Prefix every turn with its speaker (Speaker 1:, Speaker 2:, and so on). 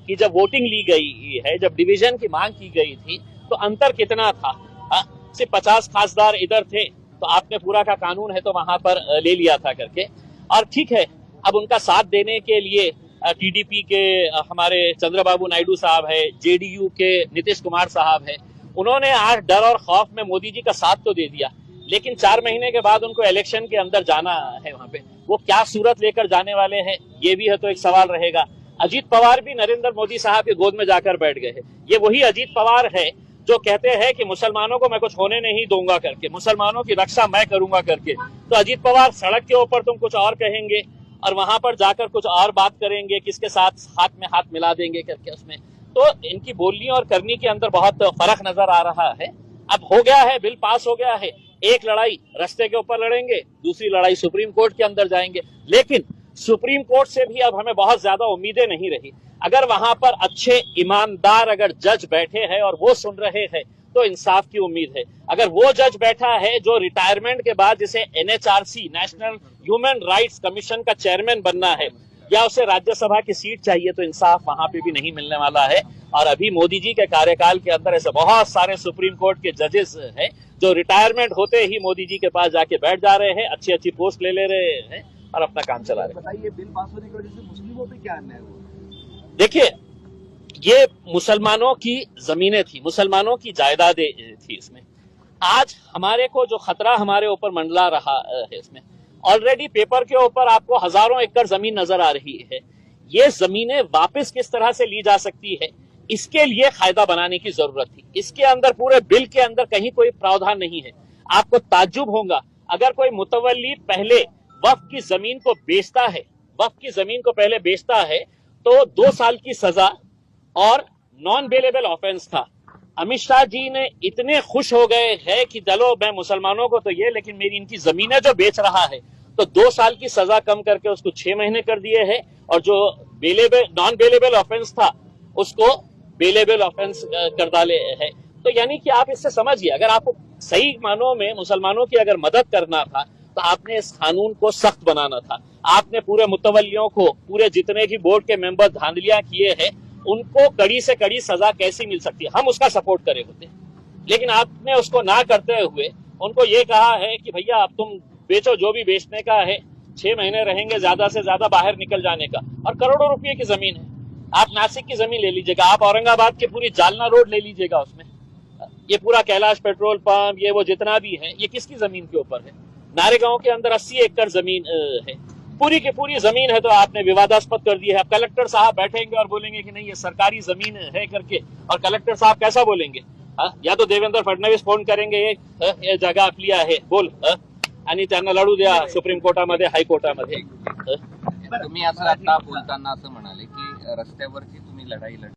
Speaker 1: कि जब वोटिंग ली गई है, जब डिवीजन की मांग की गई थी, तो अंतर कितना था। सिर्फ 50 खासदार इधर थे तो आपने पूरा का कानून है तो वहां पर ले लिया था करके। और ठीक है, अब उनका साथ देने के लिए टीडीपी के हमारे चंद्रबाबू नायडू साहब है, जेडीयू के नीतीश कुमार साहब है, उन्होंने आज डर और खौफ में मोदी जी का साथ तो दे दिया, लेकिन 4 महीने के बाद उनको इलेक्शन के अंदर जाना है, वहां पे वो क्या सूरत लेकर जाने वाले हैं, ये भी है तो एक सवाल रहेगा। अजीत पवार भी नरेंद्र मोदी साहब की गोद में जाकर बैठ गए हैं। ये वही अजीत पवार है जो कहते हैं कि मुसलमानों को मैं कुछ होने नहीं दूंगा करके, मुसलमानों की रक्षा मैं करूंगा करके। तो अजीत पवार सड़क के ऊपर तुम कुछ और कहेंगे और वहां पर जाकर कुछ और बात करेंगे, किसके साथ हाथ में हाथ मिला देंगे करके। उसमें तो इनकी बोलनी और करनी के अंदर बहुत फर्क नजर आ रहा है। अब हो गया है, बिल पास हो गया है, एक लड़ाई रास्ते के ऊपर लड़ेंगे, दूसरी लड़ाई सुप्रीम कोर्ट के अंदर जाएंगे। लेकिन सुप्रीम कोर्ट से भी अब हमें बहुत ज्यादा उम्मीदें नहीं रही। अगर वहां पर अच्छे ईमानदार अगर जज बैठे हैं और वो सुन रहे हैं तो इंसाफ की उम्मीद है। अगर वो जज बैठा है जो रिटायरमेंट के बाद जिसे NHRC national human rights commission का चेयरमैन बनना है या उसे राज्यसभा की सीट चाहिए, तो इंसाफ वहां पे भी नहीं मिलने वाला है। और अभी मोदी जी के कार्यकाल के अंदर ऐसे बहुत सारे सुप्रीम कोर्ट के जजेस हैं जो रिटायरमेंट होते ही मोदी जी के पास जाके बैठ जा रहे हैं, अच्छी अच्छी पोस्ट ले रहे हैं और अपना काम चला रहे हैं।
Speaker 2: बताइए, बिल पास होने की वजह से मुस्लिमों पे क्या अन्याय हुआ?
Speaker 1: देखिए, ये मुसलमानों की जमीनें थी, मुसलमानों की जायदादें थी। इसमें आज हमारे को जो खतरा हमारे ऊपर मंडला रहा है, इसमें ऑलरेडी पेपर के ऊपर आपको हजारों एकड़ जमीन नजर आ रही है। ये जमीनें वापस किस तरह से ली जा सकती है, इसके लिए कायदा बनाने की जरूरत थी। इसके अंदर पूरे बिल के अंदर कहीं कोई प्रावधान नहीं है। आपको ताज्जुब होगा अगर कोई मुतवल्ली पहले वक्फ की जमीन को बेचता है, वक्फ की जमीन को पहले बेचता है तो 2 साल की सजा और नॉन बेलेबल ऑफेंस था। अमित शाह जी ने इतने खुश हो गए हैं कि चलो मैं मुसलमानों को तो ये, लेकिन मेरी इनकी जमीनें जो बेच रहा है, तो 2 साल की सजा कम करके उसको 6 महीने कर दिए हैं और जो नॉन बेलेबल ऑफेंस था उसको बेलेबल ऑफेंस कर डाले है। तो यानी कि आप इससे समझिए, अगर आपको सही मानों में मुसलमानों की अगर मदद करना था तो आपने इस कानून को सख्त बनाना था। आपने पूरे मुतवल्लियों को, पूरे जितने भी बोर्ड के मेंबर धांधलियां किए हैं, उनको कड़ी से कड़ी सजा कैसी मिल सकती है, हम उसका सपोर्ट करे होते। लेकिन आपने उसको ना करते हुए उनको ये कहा है कि भैया अब तुम बेचो जो भी बेचने का है, 6 महीने रहेंगे ज्यादा से ज्यादा बाहर निकल जाने का। और करोड़ों रुपए की जमीन है, आप नासिक की जमीन ले लीजिएगा, आप औरंगाबाद की पूरी जालना रोड ले लीजिएगा, उसमें ये पूरा कैलाश पेट्रोल पंप, ये वो जितना भी है, ये किसकी जमीन के ऊपर है? नारेगांव के अंदर 80 एकड़ जमीन है, पूरी की पूरी जमीन है, तो आपने विवादास्पद कर दी है। अब कलेक्टर साहब बैठेंगे और बोलेंगे कि नहीं ये सरकारी जमीन है करके, और कलेक्टर साहब कैसा बोलेंगे? या तो देवेंद्र फडणवीस फोन करेंगे, ये जगह आपली आहे बोल, आणि त्यांना लढू द्या सुप्रीम कोर्टामध्ये, हायकोर्टामध्ये।
Speaker 3: तुम्ही असं आता बोलताना असं म्हणाले की रस्त्यावरची तुम्ही लढाई लढ